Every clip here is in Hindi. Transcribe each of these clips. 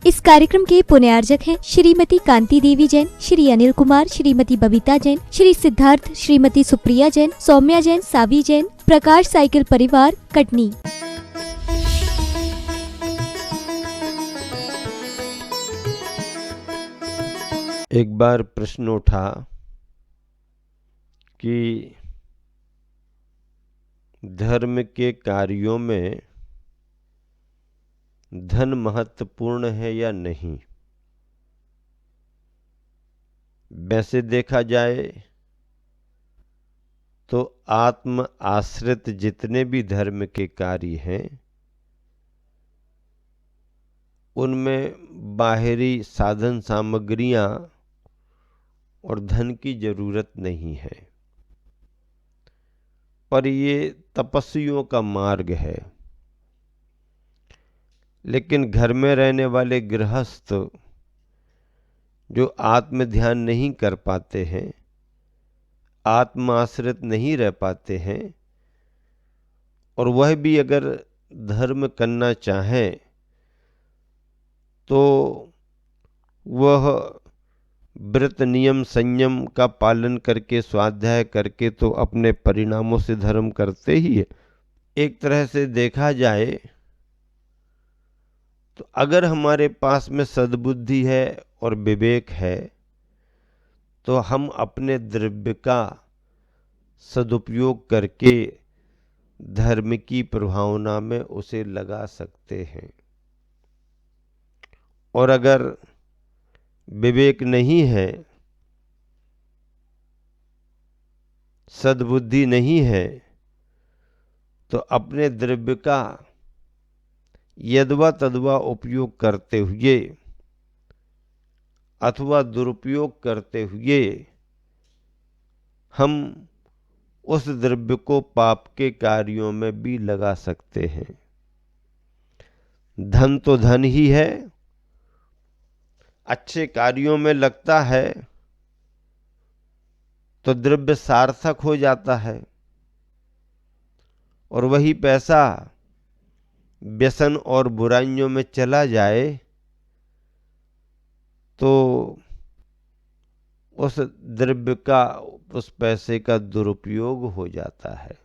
इस कार्यक्रम के पुण्यार्जक हैं श्रीमती कांति देवी जैन, श्री अनिल कुमार, श्रीमती बबीता जैन, श्री सिद्धार्थ, श्रीमती सुप्रिया जैन, सौम्या जैन, सावी जैन, प्रकाश साइकिल परिवार, कटनी। एक बार प्रश्न उठा कि धर्म के कार्यों में धन महत्वपूर्ण है या नहीं। वैसे देखा जाए तो आत्म आश्रित जितने भी धर्म के कार्य हैं उनमें बाहरी साधन सामग्रियां और धन की जरूरत नहीं है, पर ये तपस्वियों का मार्ग है। लेकिन घर में रहने वाले गृहस्थ जो आत्म ध्यान नहीं कर पाते हैं, आत्माश्रित नहीं रह पाते हैं, और वह भी अगर धर्म करना चाहें तो वह व्रत नियम संयम का पालन करके स्वाध्याय करके तो अपने परिणामों से धर्म करते ही है। एक तरह से देखा जाए तो अगर हमारे पास में सद्बुद्धि है और विवेक है तो हम अपने द्रव्य का सदुपयोग करके धर्म की प्रभावना में उसे लगा सकते हैं। और अगर विवेक नहीं है, सद्बुद्धि नहीं है, तो अपने द्रव्य का यदवा तदवा उपयोग करते हुए अथवा दुरुपयोग करते हुए हम उस द्रव्य को पाप के कार्यों में भी लगा सकते हैं। धन तो धन ही है, अच्छे कार्यों में लगता है तो द्रव्य सार्थक हो जाता है, और वही पैसा व्यसन और बुराइयों में चला जाए तो उस द्रव्य का, उस पैसे का दुरुपयोग हो जाता है।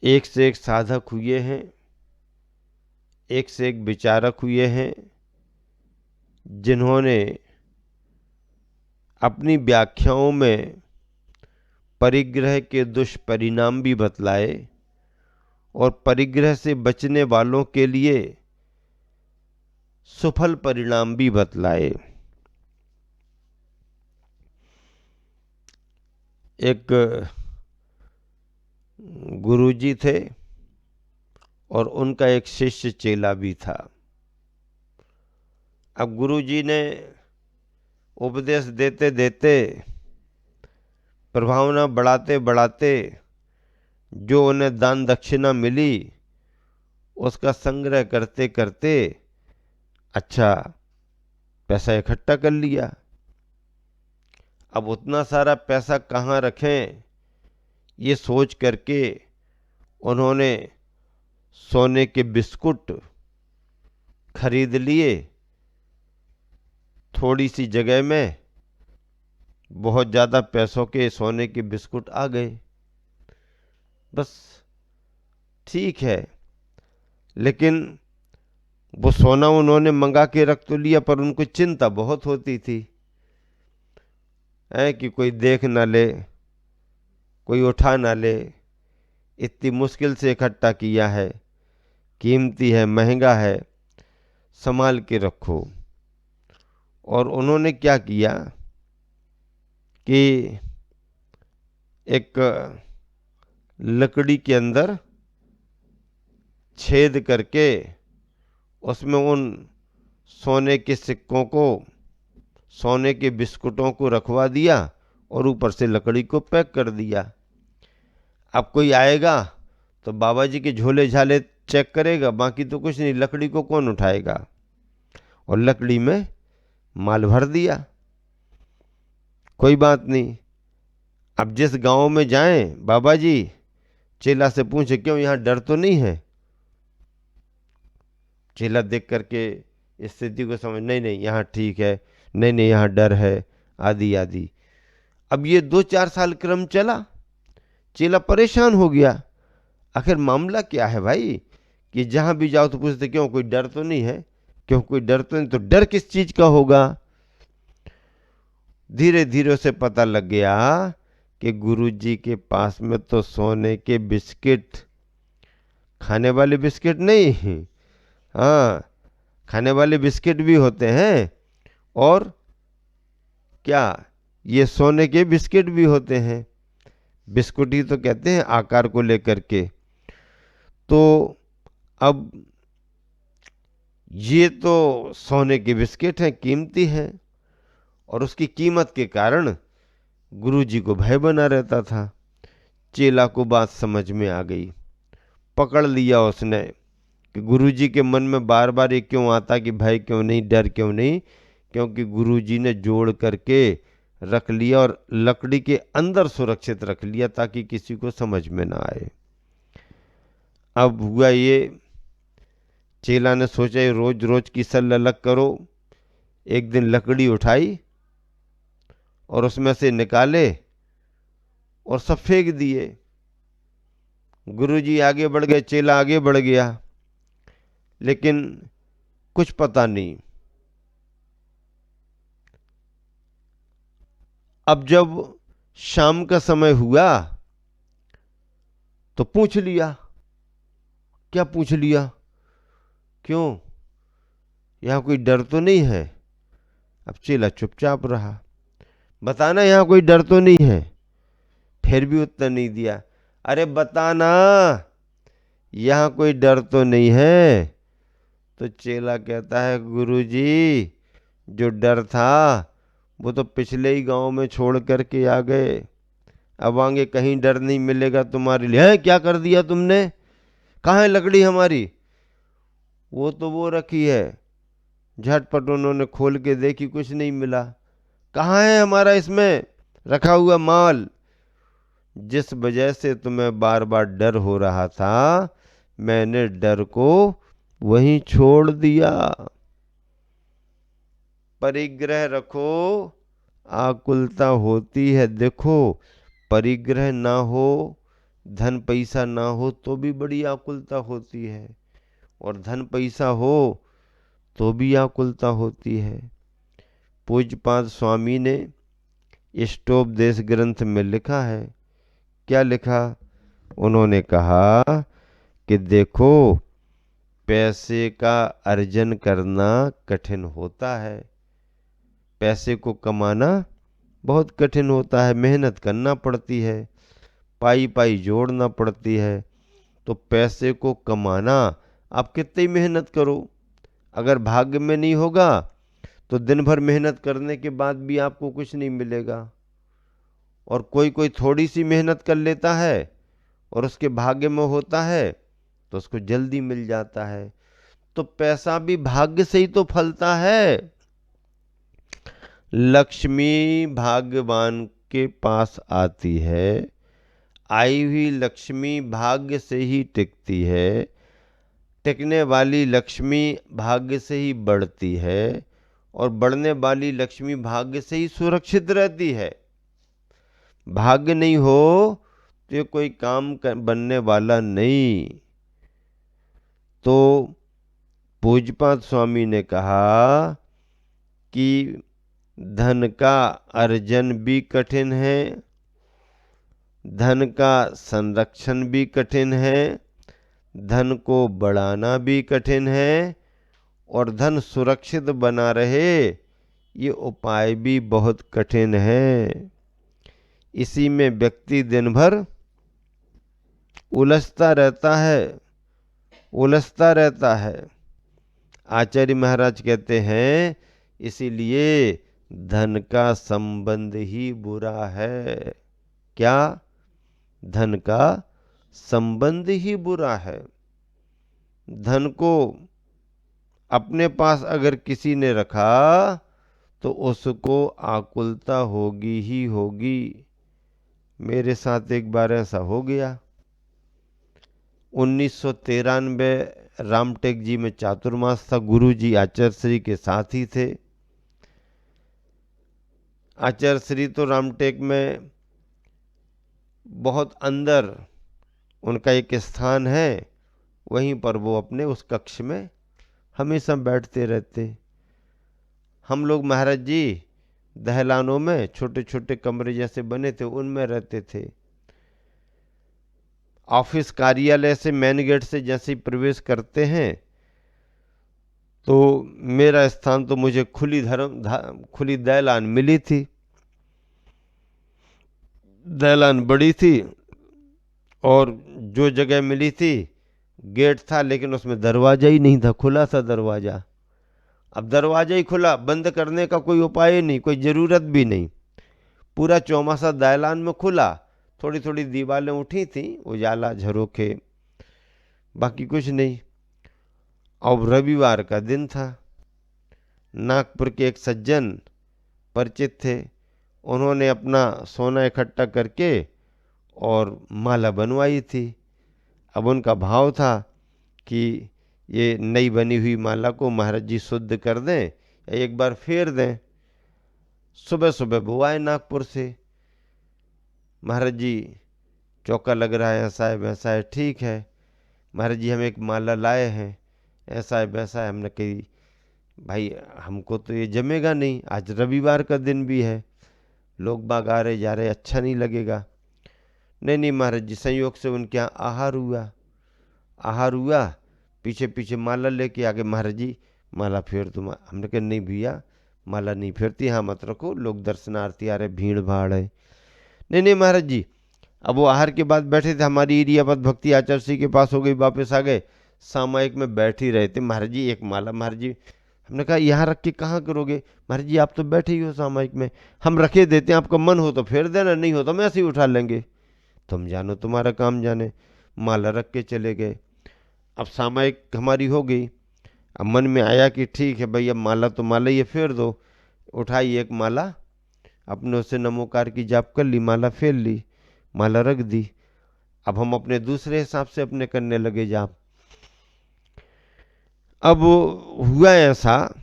एक से एक साधक हुए हैं, एक से एक विचारक हुए हैं, जिन्होंने अपनी व्याख्याओं में परिग्रह के दुष्परिणाम भी बतलाए और परिग्रह से बचने वालों के लिए सुफल परिणाम भी बतलाए। एक गुरुजी थे और उनका एक शिष्य चेला भी था। अब गुरुजी ने उपदेश देते देते, प्रभावना बढ़ाते बढ़ाते जो उन्हें दान दक्षिणा मिली उसका संग्रह करते करते अच्छा पैसा इकट्ठा कर लिया। अब उतना सारा पैसा कहाँ रखें ये सोच करके उन्होंने सोने के बिस्कुट खरीद लिए। थोड़ी सी जगह में बहुत ज़्यादा पैसों के सोने के बिस्कुट आ गए। बस ठीक है, लेकिन वो सोना उन्होंने मंगा के रख तो लिया, पर उनको चिंता बहुत होती थी कि कोई देख ना ले, कोई उठा ना ले। इतनी मुश्किल से इकट्ठा किया है, कीमती है, महंगा है, संभाल के रखो। और उन्होंने क्या किया कि एक लकड़ी के अंदर छेद करके उसमें उन सोने के सिक्कों को, सोने के बिस्कुटों को रखवा दिया और ऊपर से लकड़ी को पैक कर दिया। अब कोई आएगा तो बाबा जी के झोले झाले चेक करेगा, बाकी तो कुछ नहीं, लकड़ी को कौन उठाएगा। और लकड़ी में माल भर दिया। कोई बात नहीं, अब जिस गांव में जाएं बाबा जी, चेला से पूछे क्यों यहाँ डर तो नहीं है। चेला देख करके स्थिति को समझ, नहीं नहीं यहाँ ठीक है, नहीं नहीं यहाँ डर है, आदि आदि। अब ये 2-4 साल क्रम चला, चेला परेशान हो गया, आखिर मामला क्या है भाई, कि जहां भी जाओ तो पूछते क्यों, कोई डर तो नहीं है, क्यों कोई डर तो नहीं, तो डर किस चीज का होगा। धीरे धीरे उसे पता लग गया कि गुरुजी के पास में तो सोने के बिस्किट, खाने वाले बिस्किट नहीं, हाँ खाने वाले बिस्किट भी होते हैं, और क्या ये सोने के बिस्किट भी होते हैं। बिस्कुट ही तो कहते हैं आकार को लेकर के। तो अब ये तो सोने के बिस्किट हैं, कीमती हैं, और उसकी कीमत के कारण गुरुजी को भय बना रहता था। चेला को बात समझ में आ गई, पकड़ लिया उसने कि गुरुजी के मन में बार बार ये क्यों आता कि भय क्यों नहीं, डर क्यों नहीं, क्योंकि गुरुजी ने जोड़ करके रख लिया और लकड़ी के अंदर सुरक्षित रख लिया ताकि किसी को समझ में ना आए। अब हुआ ये, चेला ने सोचा ये रोज रोज की सल अलग करो। एक दिन लकड़ी उठाई और उसमें से निकाले और सब फेंक दिए। गुरुजी आगे बढ़ गए, चेला आगे बढ़ गया, लेकिन कुछ पता नहीं। अब जब शाम का समय हुआ तो पूछ लिया। क्या पूछ लिया, क्यों, यहां कोई डर तो नहीं है। अब चेला चुपचाप रहा, बताना यहां कोई डर तो नहीं है। फिर भी उत्तर नहीं दिया। अरे बताना यहां कोई डर तो नहीं है। तो चेला कहता है गुरुजी जो डर था वो तो पिछले ही गांव में छोड़ करके आ गए, अब आगे कहीं डर नहीं मिलेगा तुम्हारे लिए। है क्या कर दिया तुमने, कहाँ है लकड़ी हमारी। वो तो वो रखी है, झटपट उन्होंने खोल के देखी, कुछ नहीं मिला। कहाँ है हमारा इसमें रखा हुआ माल। जिस वजह से तुम्हें बार बार डर हो रहा था, मैंने डर को वहीं छोड़ दिया। परिग्रह रखो, आकुलता होती है। देखो परिग्रह ना हो, धन पैसा ना हो तो भी बड़ी आकुलता होती है, और धन पैसा हो तो भी आकुलता होती है। पूज्यपाद स्वामी ने इष्टोपदेश ग्रंथ में लिखा है, क्या लिखा, उन्होंने कहा कि देखो पैसे का अर्जन करना कठिन होता है, पैसे को कमाना बहुत कठिन होता है, मेहनत करना पड़ती है, पाई पाई जोड़ना पड़ती है। तो पैसे को कमाना आप कितनी मेहनत करो, अगर भाग्य में नहीं होगा तो दिन भर मेहनत करने के बाद भी आपको कुछ नहीं मिलेगा। और कोई कोई थोड़ी सी मेहनत कर लेता है और उसके भाग्य में होता है तो उसको जल्दी मिल जाता है। तो पैसा भी भाग्य से ही तो फलता है। लक्ष्मी भाग्यवान के पास आती है, आई हुई लक्ष्मी भाग्य से ही टिकती है, टिकने वाली लक्ष्मी भाग्य से ही बढ़ती है, और बढ़ने वाली लक्ष्मी भाग्य से ही सुरक्षित रहती है। भाग्य नहीं हो तो ये कोई काम बनने वाला नहीं। तो पूज्यपाद स्वामी ने कहा कि धन का अर्जन भी कठिन है, धन का संरक्षण भी कठिन है, धन को बढ़ाना भी कठिन है, और धन सुरक्षित बना रहे ये उपाय भी बहुत कठिन है। इसी में व्यक्ति दिन भर उलझता रहता है। आचार्य महाराज कहते हैं इसीलिए धन का संबंध ही बुरा है। क्या, धन का संबंध ही बुरा है। धन को अपने पास अगर किसी ने रखा तो उसको आकुलता होगी ही होगी। मेरे साथ एक बार ऐसा हो गया। 1993 रामटेक जी में चातुर्मास था। गुरु जी आचार्य श्री के साथ ही थे। आचार्य श्री तो रामटेक में बहुत अंदर उनका एक स्थान है, वहीं पर वो अपने उस कक्ष में हमेशा बैठते रहते। हम लोग महाराज जी दहलानों में छोटे छोटे कमरे जैसे बने थे उनमें रहते थे। ऑफिस कार्यालय से मेन गेट से जैसे ही प्रवेश करते हैं तो मेरा स्थान तो मुझे खुली दहलान मिली थी। दहलान बड़ी थी और जो जगह मिली थी गेट था, लेकिन उसमें दरवाजा ही नहीं था, खुला था दरवाजा। अब दरवाजा ही खुला, बंद करने का कोई उपाय ही नहीं, कोई ज़रूरत भी नहीं। पूरा चौमासा दहलान में खुला, थोड़ी थोड़ी दीवारें उठी थी, उजाला झरोखे, बाकी कुछ नहीं। अब रविवार का दिन था। नागपुर के एक सज्जन परिचित थे, उन्होंने अपना सोना इकट्ठा करके और माला बनवाई थी। अब उनका भाव था कि ये नई बनी हुई माला को महाराज जी शुद्ध कर दें या एक बार फेर दें। सुबह सुबह वो आए नागपुर से। महाराज जी चौका लग रहा है, ऐसा है वैसा है। ठीक है महाराज जी, हम एक माला लाए हैं, ऐसा है वैसा है। हमने कही भाई हमको तो ये जमेगा नहीं, आज रविवार का दिन भी है, लोग बाग आ रहे जा रहे, अच्छा नहीं लगेगा। नहीं नहीं महाराज जी, संयोग से उनके यहाँ आहार हुआ, पीछे पीछे माला लेके आगे महाराज जी माला फेर तुम। हमने कहा नहीं भैया माला नहीं फेरती, हाँ मत रखो, लोग दर्शनार्थी आ रहे, भीड़ भाड़ है। नहीं नहीं महाराज जी। अब वो आहार के बाद बैठे थे, हमारी इरियापत भक्ति आचार्य श्री के पास हो गई, वापस आ गए, सामायिक में बैठ ही रहे थे। महाराज जी एक माला। महाराज जी हमने कहा यहाँ रख के कहाँ करोगे? महाराज जी आप तो बैठे ही हो सामायिक में, हम रखे देते हैं, आपका मन हो तो फेर देना, नहीं हो तो हम ऐसे ही उठा लेंगे, तुम जानो तुम्हारा काम जाने। माला रख के चले गए। अब सामायिक हमारी हो गई। अब मन में आया कि ठीक है भैया माला तो माला ही है, फेर दो। उठाई एक माला, अपने उससे नमोकार की जाप कर ली, माला फेर ली, माला रख दी। अब हम अपने दूसरे हिसाब से अपने करने लगे जाप। अब हुआ ऐसा,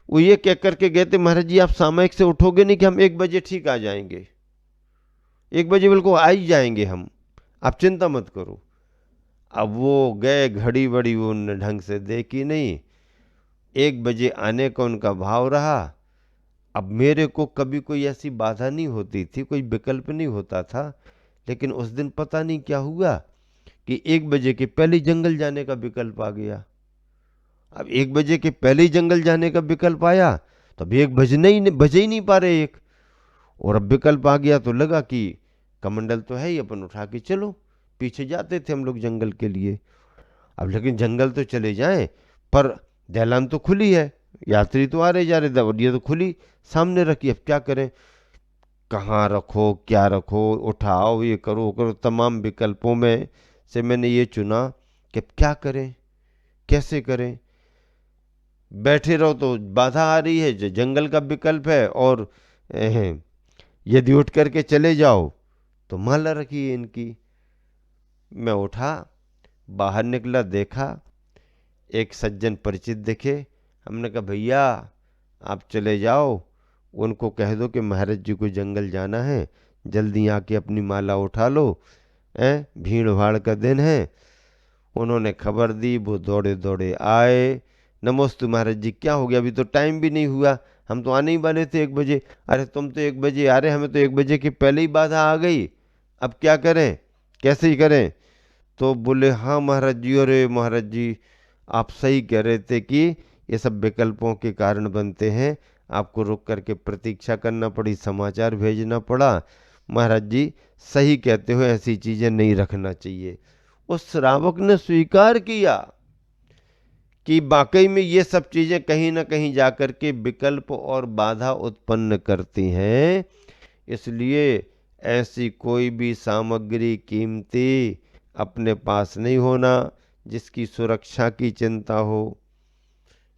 वो ये कह करके गए थे महाराज जी आप सामायिक से उठोगे नहीं कि हम 1 बजे ठीक आ जाएंगे, 1 बजे बिल्कुल आ ही जाएंगे हम, आप चिंता मत करो। अब वो गए, घड़ी बड़ी वो उनने ढंग से देखी नहीं, 1 बजे आने का उनका भाव रहा। अब मेरे को कभी कोई ऐसी बाधा नहीं होती थी, कोई विकल्प नहीं होता था, लेकिन उस दिन पता नहीं क्या हुआ कि 1 बजे के पहले ही जंगल जाने का विकल्प आ गया। अब 1 बजे के पहले ही जंगल जाने का विकल्प आया तो अब 1 बजे ही नहीं पा रहे एक, और अब विकल्प आ गया तो लगा कि कमंडल तो है ही, अपन उठा के चलो। पीछे जाते थे हम लोग जंगल के लिए। अब लेकिन जंगल तो चले जाएं, पर दहलान तो खुली है, यात्री तो आ रहे जा रहे, दवड़िया तो खुली सामने रखी। अब क्या करें, कहाँ रखो, क्या रखो, उठाओ, ये करो वो करो, तमाम विकल्पों में से मैंने ये चुना कि अब क्या करें, कैसे करें। बैठे रहो तो बाधा आ रही है, जो जंगल का विकल्प है, और यदि उठ करके चले जाओ तो माला रखी है इनकी। मैं उठा, बाहर निकला, देखा एक सज्जन परिचित दिखे। हमने कहा भैया आप चले जाओ, उनको कह दो कि महाराज जी को जंगल जाना है, जल्दी आके अपनी माला उठा लो, भीड़ भाड़ का दिन है। उन्होंने खबर दी, वो दौड़े दौड़े आए। नमोस्तु महाराज जी, क्या हो गया, अभी तो टाइम भी नहीं हुआ, हम तो आने ही वाले थे 1 बजे। अरे तुम तो 1 बजे आ रहे, हमें तो 1 बजे के पहले ही बाधा आ गई, अब क्या करें, कैसे ही करें? तो बोले हाँ महाराज जी, अरे महाराज जी आप सही कह रहे थे कि ये सब विकल्पों के कारण बनते हैं, आपको रुक करके प्रतीक्षा करना पड़ी, समाचार भेजना पड़ा। महाराज जी सही कहते हो, ऐसी चीज़ें नहीं रखना चाहिए। उस श्रावक ने स्वीकार किया कि वाकई में ये सब चीज़ें कहीं ना कहीं जाकर के विकल्प और बाधा उत्पन्न करती हैं। इसलिए ऐसी कोई भी सामग्री कीमती अपने पास नहीं होना जिसकी सुरक्षा की चिंता हो,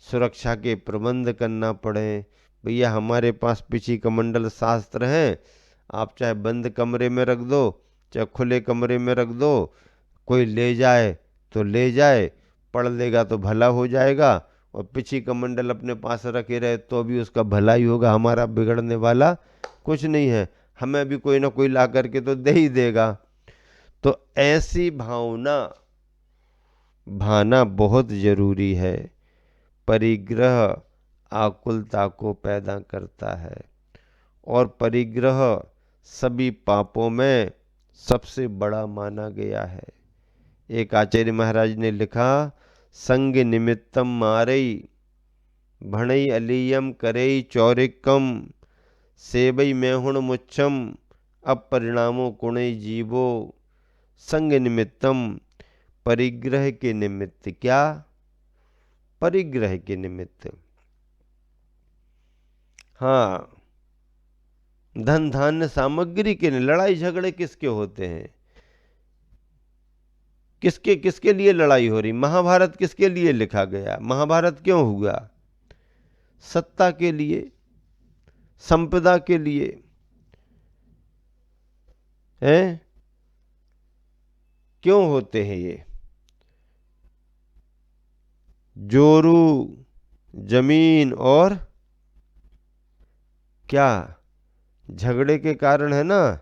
सुरक्षा के प्रबंध करना पड़े। भैया हमारे पास पिछी कमंडल शास्त्र हैं, आप चाहे बंद कमरे में रख दो, चाहे खुले कमरे में रख दो, कोई ले जाए तो ले जाए, पढ़ लेगा तो भला हो जाएगा, और पिछी कमंडल अपने पास रखे रहे तो भी उसका भला ही होगा। हमारा बिगड़ने वाला कुछ नहीं है, हमें भी कोई ना कोई ला करके तो दे ही देगा। तो ऐसी भाना बहुत जरूरी है। परिग्रह आकुलता को पैदा करता है, और परिग्रह सभी पापों में सबसे बड़ा माना गया है। एक आचार्य महाराज ने लिखा, संग निमित्तम मारई भणई अलीयम करई चौरिकम सेवई मैहुण मुच्छम अपरिणामो कुणई जीवो। संग निमित्तम, परिग्रह के निमित्त। क्या? परिग्रह के निमित्त। हाँ, धन धान्य सामग्री के लिए लड़ाई झगड़े किसके होते हैं? किसके किसके लिए लड़ाई हो रही? महाभारत किसके लिए लिखा गया? महाभारत क्यों हुआ? सत्ता के लिए, संपदा के लिए हैं? क्यों होते हैं ये? जोरू, जमीन और क्या? झगड़े के कारण है ना।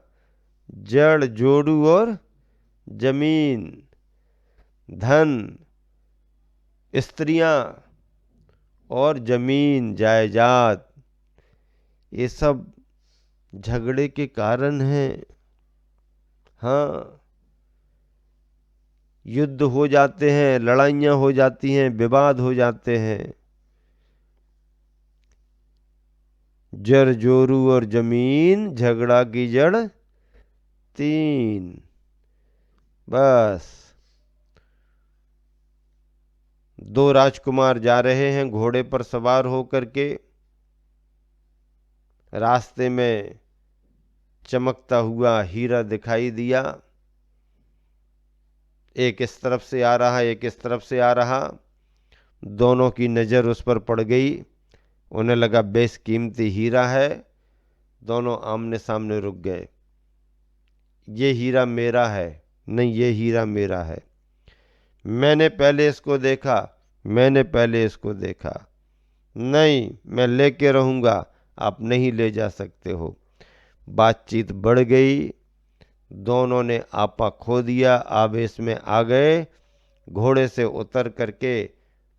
जड़, जोड़ू और जमीन, धन, स्त्रियां और जमीन जायदाद, ये सब झगड़े के कारण हैं। हाँ, युद्ध हो जाते हैं, लड़ाइयाँ हो जाती हैं, विवाद हो जाते हैं। जड़, जोरू और जमीन, झगड़ा की जड़ 3। बस 2 राजकुमार जा रहे हैं घोड़े पर सवार होकर के। रास्ते में चमकता हुआ हीरा दिखाई दिया। एक इस तरफ से आ रहा, एक इस तरफ से आ रहा। दोनों की नज़र उस पर पड़ गई। उन्हें लगा बेशकीमती हीरा है। दोनों आमने सामने रुक गए। ये हीरा मेरा है। नहीं, ये हीरा मेरा है। मैंने पहले इसको देखा, मैंने पहले इसको देखा। नहीं, मैं लेके रहूँगा, आप नहीं ले जा सकते हो। बातचीत बढ़ गई। दोनों ने आपा खो दिया, आवेश में आ गए। घोड़े से उतर करके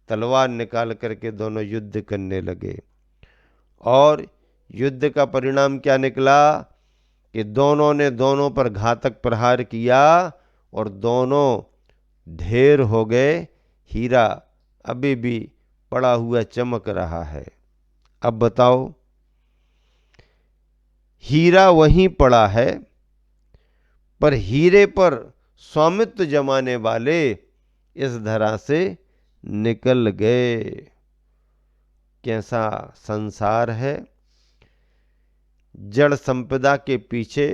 तलवार निकाल करके दोनों युद्ध करने लगे। और युद्ध का परिणाम क्या निकला कि दोनों ने दोनों पर घातक प्रहार किया और दोनों ढेर हो गए। हीरा अभी भी पड़ा हुआ चमक रहा है। अब बताओ, हीरा वहीं पड़ा है, पर हीरे पर स्वामित्व जमाने वाले इस धरा से निकल गए। कैसा संसार है। जड़ संपदा के पीछे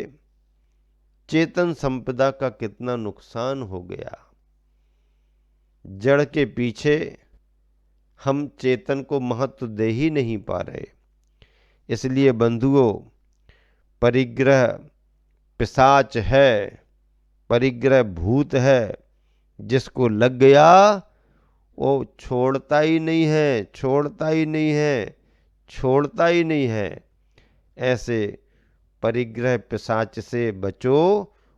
चेतन संपदा का कितना नुकसान हो गया। जड़ के पीछे हम चेतन को महत्व दे ही नहीं पा रहे। इसलिए बंधुओं, परिग्रह पिशाच है, परिग्रह भूत है। जिसको लग गया वो छोड़ता ही नहीं है, छोड़ता ही नहीं है, छोड़ता ही नहीं है। ऐसे परिग्रह पिशाच से बचो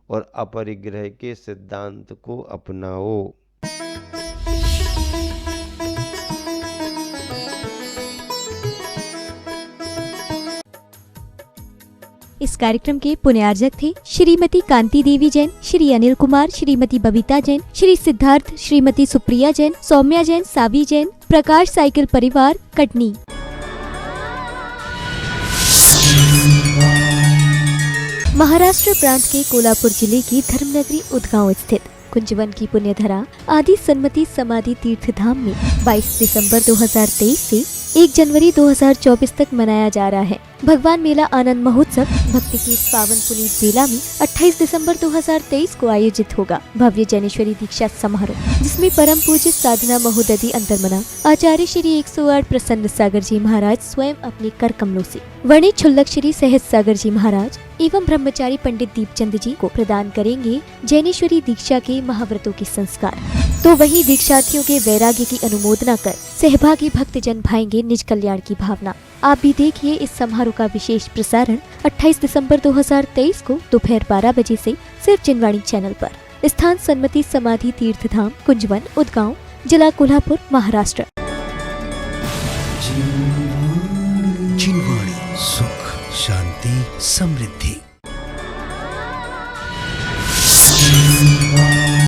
और अपरिग्रह के सिद्धांत को अपनाओ। इस कार्यक्रम के पुण्यार्जक थे श्रीमती कांति देवी जैन, श्री अनिल कुमार, श्रीमती बबीता जैन, श्री सिद्धार्थ, श्रीमती सुप्रिया जैन, सौम्या जैन, सावी जैन, प्रकाश साइकिल परिवार, कटनी। महाराष्ट्र प्रांत के कोल्हापुर जिले की धर्मनगरी उदगांव स्थित कुंजवन की पुण्यधरा आदि सन्मति समाधि तीर्थ धाम में 22 दिसंबर 2023 से 1 जनवरी 2024 तक मनाया जा रहा है भगवान मेला आनंद महोत्सव। भक्ति की इस पावन पुनीत बेला में 28 दिसंबर 2023 को आयोजित होगा भव्य जैनेश्वरी दीक्षा समारोह, जिसमें परम पूज्य साधना महोदधि अंतर्मना आचार्य श्री 108 प्रसन्न सागर जी महाराज स्वयं अपने कर कमलों से, वर्णित क्षुल्लक श्री सहज सागर जी महाराज, एवं ब्रह्मचारी पंडित दीपचंद जी को प्रदान करेंगे जैनेश्वरी दीक्षा के महाव्रतों के संस्कार। तो वहीं दीक्षार्थियों के वैराग्य की अनुमोदना कर सहभागी भक्तजन भाएंगे निज कल्याण की भावना। आप भी देखिए इस समारोह का विशेष प्रसारण 28 दिसंबर 2023 को दोपहर 12 बजे से सिर्फ जिनवाणी चैनल पर। स्थान सन्मति समाधि तीर्थ धाम, कुंजवन, उदगांव, जिला कोल्हापुर, महाराष्ट्र। जिनवाणी, सुख शांति समृद्धि।